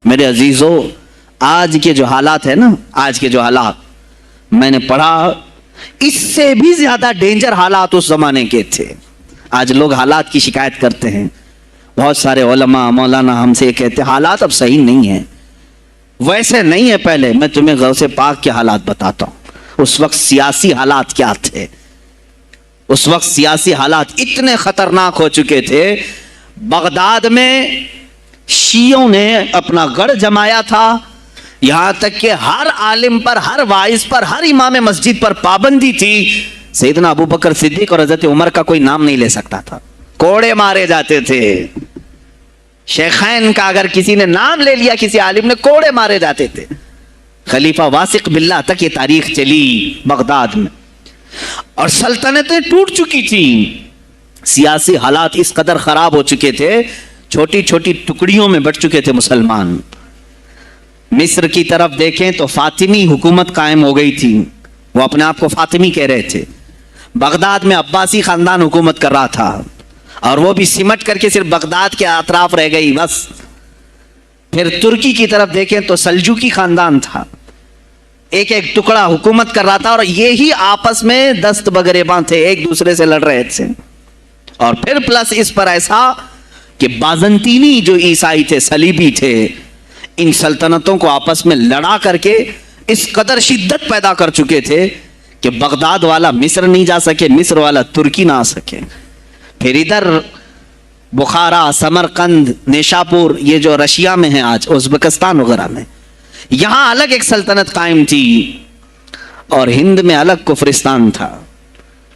میرے عزیزوں، آج کے جو حالات ہیں نا، آج کے جو حالات میں نے پڑھا، اس سے بھی زیادہ ڈینجر حالات اس زمانے کے تھے۔ آج لوگ حالات کی شکایت کرتے ہیں، بہت سارے علماء مولانا ہم سے یہ کہتے ہیں حالات اب صحیح نہیں ہیں، ویسے نہیں ہے پہلے۔ میں تمہیں غوث پاک کے حالات بتاتا ہوں، اس وقت سیاسی حالات کیا تھے۔ اس وقت سیاسی حالات اتنے خطرناک ہو چکے تھے، بغداد میں شیعوں نے اپنا گڑھ جمایا تھا، یہاں تک کہ ہر عالم پر، ہر واعظ پر، ہر امام مسجد پر پابندی تھی۔ سیدنا ابو بکر صدیق اور حضرت عمر کا کوئی نام نہیں لے سکتا تھا، کوڑے مارے جاتے تھے۔ شیخین کا اگر کسی نے نام لے لیا، کسی عالم نے، کوڑے مارے جاتے تھے۔ خلیفہ واثق باللہ تک یہ تاریخ چلی بغداد میں، اور سلطنتیں ٹوٹ چکی تھیں۔ سیاسی حالات اس قدر خراب ہو چکے تھے، چھوٹی چھوٹی ٹکڑیوں میں بٹ چکے تھے مسلمان۔ مصر کی طرف دیکھیں تو فاطمی حکومت قائم ہو گئی تھی، وہ اپنے آپ کو فاطمی کہہ رہے تھے۔ بغداد میں عباسی خاندان حکومت کر رہا تھا، اور وہ بھی سمٹ کر کے صرف بغداد کے اطراف رہ گئی بس۔ پھر ترکی کی طرف دیکھیں تو سلجوکی خاندان تھا، ایک ایک ٹکڑا حکومت کر رہا تھا، اور یہی آپس میں دست بگریباں تھے، ایک دوسرے سے لڑ رہے تھے۔ اور پھر پلس اس پر ایسا کہ بازنطینی جو عیسائی تھے، صلیبی تھے، ان سلطنتوں کو آپس میں لڑا کر کے اس قدر شدت پیدا کر چکے تھے کہ بغداد والا مصر نہیں جا سکے، مصر والا ترکی نہ آ سکے۔ پھر ادھر بخارا، سمرقند، نیشاپور، یہ جو رشیا میں ہیں آج، ازبکستان وغیرہ میں، یہاں الگ ایک سلطنت قائم تھی، اور ہند میں الگ کفرستان تھا۔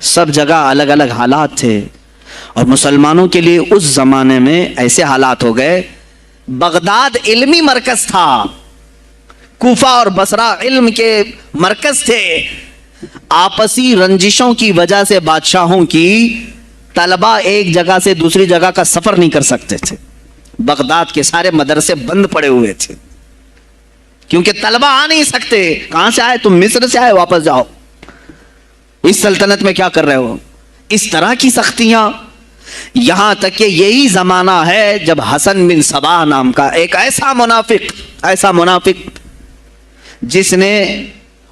سب جگہ الگ الگ حالات تھے، اور مسلمانوں کے لیے اس زمانے میں ایسے حالات ہو گئے۔ بغداد علمی مرکز تھا، کوفہ اور بصرہ علم کے مرکز تھے۔ آپسی رنجشوں کی وجہ سے بادشاہوں کی طلبہ ایک جگہ سے دوسری جگہ کا سفر نہیں کر سکتے تھے۔ بغداد کے سارے مدرسے بند پڑے ہوئے تھے، کیونکہ طلبہ آ نہیں سکتے۔ کہاں سے آئے تم؟ مصر سے آئے، واپس جاؤ، اس سلطنت میں کیا کر رہے ہو؟ اس طرح کی سختیاں، یہاں تک کہ یہی زمانہ ہے جب حسن بن صباح نام کا ایک ایسا منافق جس نے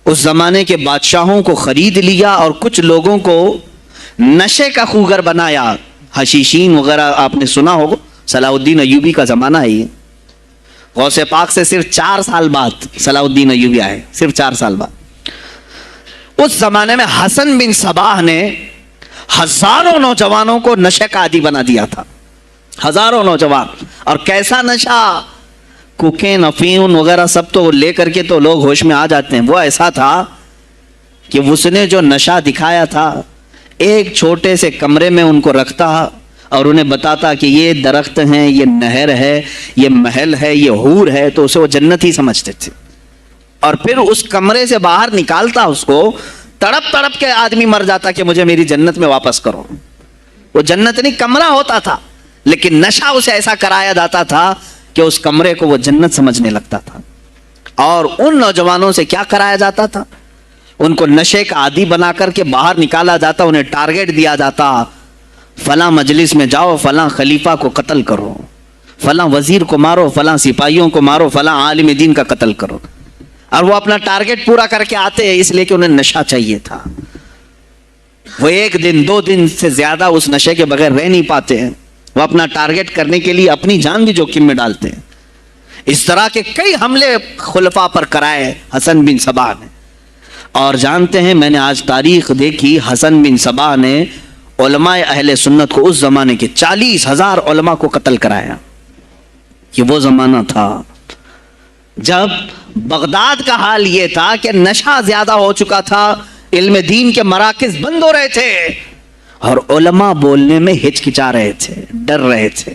اس زمانے کے بادشاہوں کو خرید لیا اور کچھ لوگوں کو نشے کا خوگر بنایا۔ حشیشین وغیرہ آپ نے سنا ہوگا، صلاح الدین ایوبی کا زمانہ ہے یہ۔ غوث پاک سے صرف 4 سال بعد صلاح الدین ایوبی آئے، صرف 4 سال بعد۔ اس زمانے میں حسن بن صباح نے ہزاروں نوجوانوں کو نشے کا عادی بنا دیا تھا، ہزاروں نوجوان۔ اور کیسا نشہ، کوکین، افیون وغیرہ سب تو لے کر کے تو لوگ ہوش میں آ جاتے ہیں۔ وہ ایسا تھا کہ اس نے جو نشہ دکھایا تھا، ایک چھوٹے سے کمرے میں ان کو رکھتا اور انہیں بتاتا کہ یہ درخت ہیں، یہ نہر ہے، یہ محل ہے، یہ حور ہے، تو اسے وہ جنت ہی سمجھتے تھے۔ اور پھر اس کمرے سے باہر نکالتا اس کو، تڑپ تڑپ کے آدمی مر جاتا کہ مجھے میری جنت میں واپس کرو۔ وہ جنت نہیں، کمرہ ہوتا تھا، لیکن نشہ اسے ایسا کرایا جاتا تھا کہ اس کمرے کو وہ جنت سمجھنے لگتا تھا۔ اور ان نوجوانوں سے کیا کرایا جاتا تھا؟ ان کو نشے کا عادی بنا کر کے باہر نکالا جاتا، انہیں ٹارگٹ دیا جاتا، فلاں مجلس میں جاؤ، فلاں خلیفہ کو قتل کرو، فلاں وزیر کو مارو، فلاں سپاہیوں کو مارو، فلاں عالم دین کا قتل کرو۔ اور وہ اپنا ٹارگٹ پورا کر کے آتے ہیں، اس لیے کہ انہیں نشہ چاہیے تھا۔ وہ 1 دن 2 دن سے زیادہ اس نشے کے بغیر رہ نہیں پاتے ہیں، وہ اپنا ٹارگٹ کرنے کے لیے اپنی جان بھی جوخم میں ڈالتے ہیں۔ اس طرح کے کئی حملے خلفاء پر کرائے حسن بن صباح نے۔ اور جانتے ہیں، میں نے آج تاریخ دیکھی، حسن بن صباح نے علماء اہل سنت کو، اس زمانے کے 40,000 علماء کو قتل کرایا۔ یہ وہ زمانہ تھا جب بغداد کا حال یہ تھا کہ نشہ زیادہ ہو چکا تھا، علم دین کے مراکز بند ہو رہے تھے، اور علماء بولنے میں ہچکچا رہے تھے، ڈر رہے تھے،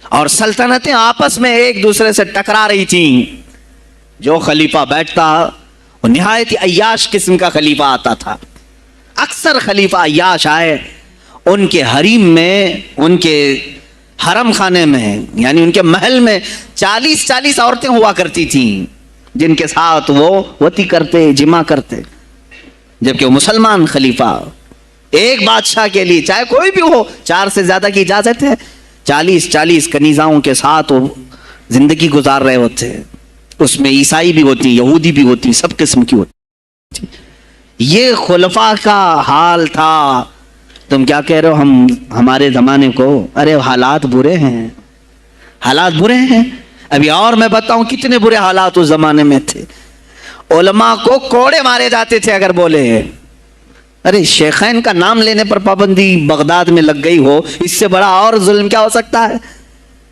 اور سلطنتیں آپس میں ایک دوسرے سے ٹکرا رہی تھیں۔ جو خلیفہ بیٹھتا وہ نہایت عیاش قسم کا خلیفہ آتا تھا۔ اکثر خلیفہ عیاش آئے، ان کے حریم میں، ان کے حرم خانے میں، یعنی ان کے محل میں 40 عورتیں ہوا کرتی تھیں، جن کے ساتھ وہ وطی کرتے، جمع کرتے۔ جبکہ وہ مسلمان خلیفہ، ایک بادشاہ کے لیے چاہے کوئی بھی ہو 4 سے زیادہ کی اجازت ہے، 40 کنیزاؤں کے ساتھ وہ زندگی گزار رہے ہوتے، اس میں عیسائی بھی ہوتی، یہودی بھی ہوتی، سب قسم کی ہوتی. یہ خلفاء کا حال تھا. تم کیا کہہ رہے ہو ہمارے زمانے کو؟ ارے حالات برے ہیں، حالات برے ہیں. ابھی اور میں بتاؤں کتنے برے حالات اس زمانے میں تھے. علماء کو کوڑے مارے جاتے تھے اگر بولے. ارے شیخین کا نام لینے پر پابندی بغداد میں لگ گئی ہو، اس سے بڑا اور ظلم کیا ہو سکتا ہے؟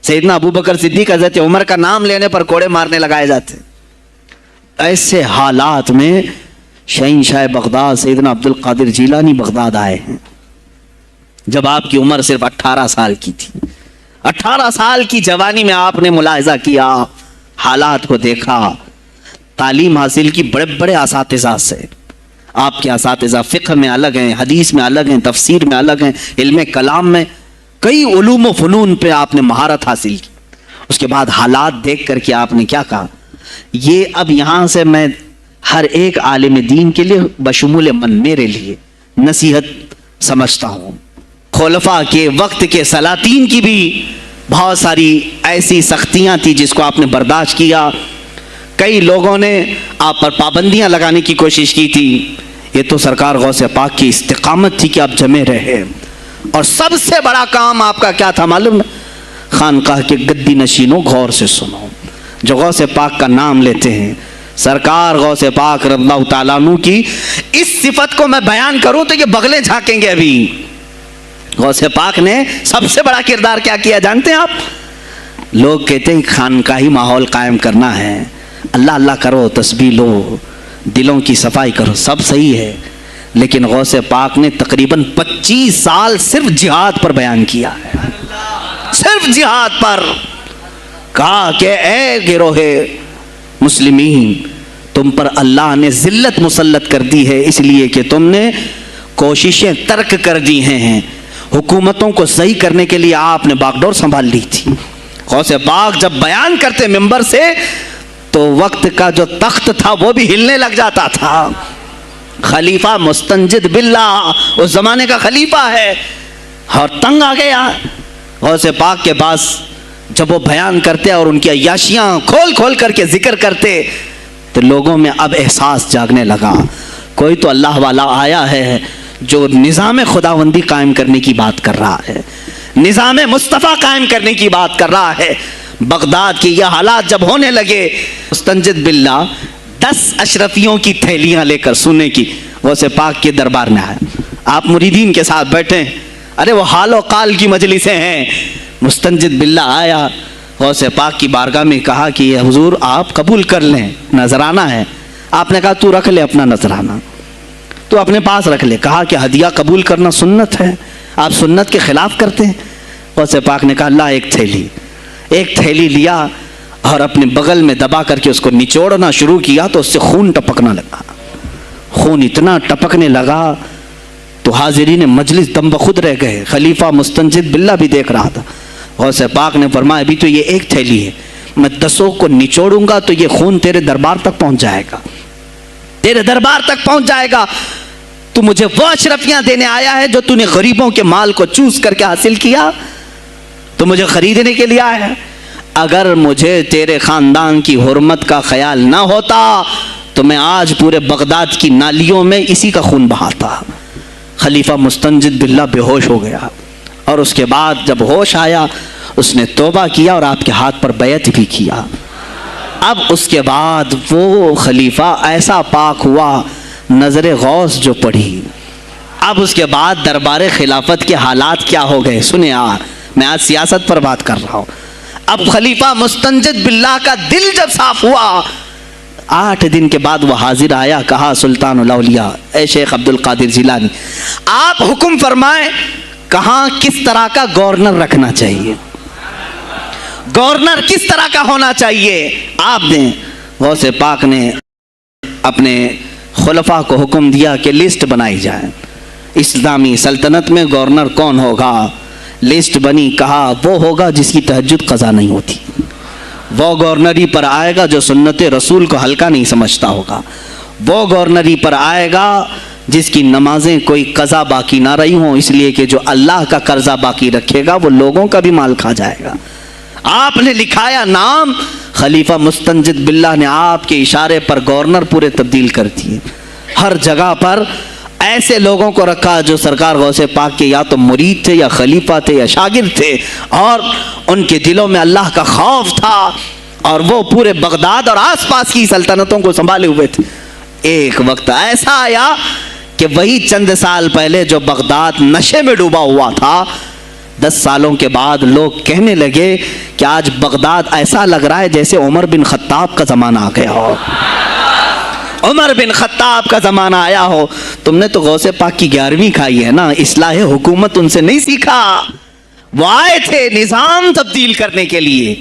سیدنا ابو بکر صدیق حضرت عمر کا نام لینے پر کوڑے مارنے لگائے جاتے. ایسے حالات میں شہنشاہ بغداد سیدنا عبد القادر جیلانی بغداد آئے ہیں جب آپ کی عمر صرف 18 سال کی تھی. 18 سال کی جوانی میں آپ نے ملاحظہ کیا، حالات کو دیکھا، تعلیم حاصل کی بڑے بڑے اساتذہ سے. آپ کے اساتذہ فقہ میں الگ ہیں، حدیث میں الگ ہیں، تفسیر میں الگ ہیں، علم کلام میں، کئی علوم و فنون پہ آپ نے مہارت حاصل کی. اس کے بعد حالات دیکھ کر کے آپ نے کیا کہا؟ یہ اب یہاں سے میں ہر ایک عالم دین کے لیے بشمول من میرے لیے نصیحت سمجھتا ہوں. خلفاء کے وقت کے سلاطین کی بھی بہت ساری ایسی سختیاں تھی جس کو آپ نے برداشت کیا. کئی لوگوں نے آپ پر پابندیاں لگانے کی کوشش کی تھی. یہ تو سرکار غوث پاک کی استقامت تھی کہ آپ جمے رہے. اور سب سے بڑا کام آپ کا کیا تھا معلوم؟ خانقاہ کے گدی نشینوں غور سے سنو، جو غوث پاک کا نام لیتے ہیں، سرکار غوث پاک رضی اللہ تعالیٰ عنہ کی اس صفت کو میں بیان کروں تو یہ بغلیں جھانکیں گے. ابھی غوث پاک نے سب سے بڑا کردار کیا کیا جانتے ہیں آپ؟ لوگ کہتے ہیں خانقاہی ماحول قائم کرنا ہے، اللہ اللہ کرو، تسبیح لو، دلوں کی صفائی کرو، سب صحیح ہے. لیکن غوث پاک نے تقریباً 25 سال صرف جہاد پر بیان کیا ہے. صرف جہاد پر کہا کہ اے گروہ مسلمین، تم پر اللہ نے ذلت مسلط کر دی ہے اس لیے کہ تم نے کوششیں ترک کر دی ہیں. حکومتوں کو صحیح کرنے کے لیے آپ نے باغ ڈور سنبھال لی تھی. غوث پاک جب بیان کرتے منبر سے تو وقت کا جو تخت تھا وہ بھی ہلنے لگ جاتا تھا. خلیفہ مستنجد باللہ اس زمانے کا خلیفہ ہے اور تنگ آ گیا غوث پاک کے پاس. جب وہ بیان کرتے اور ان کی عیاشیاں کھول کھول کر کے ذکر کرتے تو لوگوں میں اب احساس جاگنے لگا، کوئی تو اللہ والا آیا ہے جو نظام خداوندی قائم کرنے کی بات کر رہا ہے، نظام مصطفیٰ قائم کرنے کی بات کر رہا ہے. بغداد کی یہ حالات جب ہونے لگے، مستنجد باللہ 10 اشرفیوں کی تھیلیاں لے کر سونے کی غوث پاک کے دربار میں آیا. آپ مریدین کے ساتھ بیٹھے، ارے وہ حال و قال کی مجلسیں ہیں. مستنجد باللہ آیا غوث پاک کی بارگاہ میں، کہا کہ یہ حضور آپ قبول کر لیں، نذرانہ ہے. آپ نے کہا تو رکھ لے اپنا نذرانہ، تو اپنے پاس رکھ لے. کہا کہ ہدیہ قبول کرنا سنت ہے، آپ سنت کے خلاف کرتے ہیں. غوث پاک نے کہا اللہ ایک تھیلی لیا اور اپنے بغل میں دبا کر کے اس کو نچوڑنا شروع کیا تو اس سے خون ٹپکنا لگا. خون اتنا ٹپکنے لگا تو حاضرین مجلس دم بخود رہ گئے. خلیفہ مستنجد باللہ بھی دیکھ رہا تھا. غوث پاک نے فرمایا ابھی تو یہ ایک تھیلی ہے، میں 10 کو نچوڑوں گا تو یہ خون تیرے دربار تک پہنچ جائے گا، تیرے دربار تک پہنچ جائے گا. تو مجھے وہ اشرفیاں دینے آیا ہے جو تو نے غریبوں کے مال کو چوس کر کے حاصل کیا، تو مجھے خریدنے کے لیے آیا ہے. اگر مجھے تیرے خاندان کی حرمت کا خیال نہ ہوتا تو میں آج پورے بغداد کی نالیوں میں اسی کا خون بہاتا. خلیفہ مستنجد باللہ بے ہوش ہو گیا اور اس کے بعد جب ہوش آیا اس نے توبہ کیا اور آپ کے ہاتھ پر بیعت بھی کیا. اب اس کے بعد وہ خلیفہ ایسا پاک ہوا، نظر غوث جو پڑھی. اب اس کے بعد دربار خلافت کے حالات کیا ہو گئے سنیں. میں آج سیاست پر بات کر رہا ہوں. اب خلیفہ مستنجد باللہ کا دل جب صاف ہوا، 8 دن کے بعد وہ حاضر آیا. کہا سلطان الاولیاء اے شیخ عبد القادر جیلانی، آپ حکم فرمائیں کہاں کس طرح کا گورنر رکھنا چاہیے، گورنر کس طرح کا ہونا چاہیے. آپ نے غوث پاک نے اپنے خلفاء کو حکم دیا کہ لسٹ بنائی جائے، اسلامی سلطنت میں گورنر کون ہوگا. لسٹ بنی. کہا وہ ہوگا جس کی تہجد قضا نہیں ہوتی، وہ گورنری پر آئے گا جو سنت رسول کو ہلکا نہیں سمجھتا ہوگا، وہ گورنری پر آئے گا جس کی نمازیں کوئی قضا باقی نہ رہی ہوں، اس لیے کہ جو اللہ کا قرضہ باقی رکھے گا وہ لوگوں کا بھی مال کھا جائے گا. آپ نے لکھایا نام, خلیفہ مستنجد باللہ نے آپ کے اشارے پر گورنر پورے تبدیل کر دیے. ہر جگہ پر ایسے لوگوں کو رکھا جو سرکار غوث پاک کے یا تو مرید تھے یا خلیفہ تھے یا شاگرد تھے, اور ان کے دلوں میں اللہ کا خوف تھا, اور وہ پورے بغداد اور آس پاس کی سلطنتوں کو سنبھالے ہوئے تھے. ایک وقت ایسا آیا کہ وہی چند سال پہلے جو بغداد نشے میں ڈوبا ہوا تھا, 10 سالوں کے بعد لوگ کہنے لگے کہ آج بغداد ایسا لگ رہا ہے جیسے عمر بن خطاب کا زمانہ آ گیا ہو, عمر بن خطاب کا زمانہ آیا ہو. تم نے تو غوث پاک کی 11ویں کھائی ہے نا, اصلاح حکومت ان سے نہیں سیکھا, وہ آئے تھے نظام تبدیل کرنے کے لیے.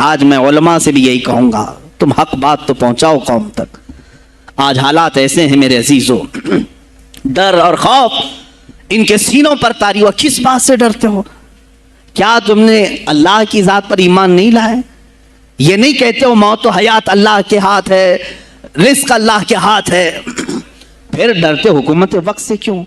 آج میں علماء سے بھی یہی کہوں گا, تم حق بات تو پہنچاؤ قوم تک. آج حالات ایسے ہیں میرے عزیزوں, ڈر اور خوف ان کے سینوں پر طاری ہوا. کس بات سے ڈرتے ہو؟ کیا تم نے اللہ کی ذات پر ایمان نہیں لائے؟ یہ نہیں کہتے ہو موت و حیات اللہ کے ہاتھ ہے, رزق اللہ کے ہاتھ ہے, پھر ڈرتے حکومت وقت سے کیوں؟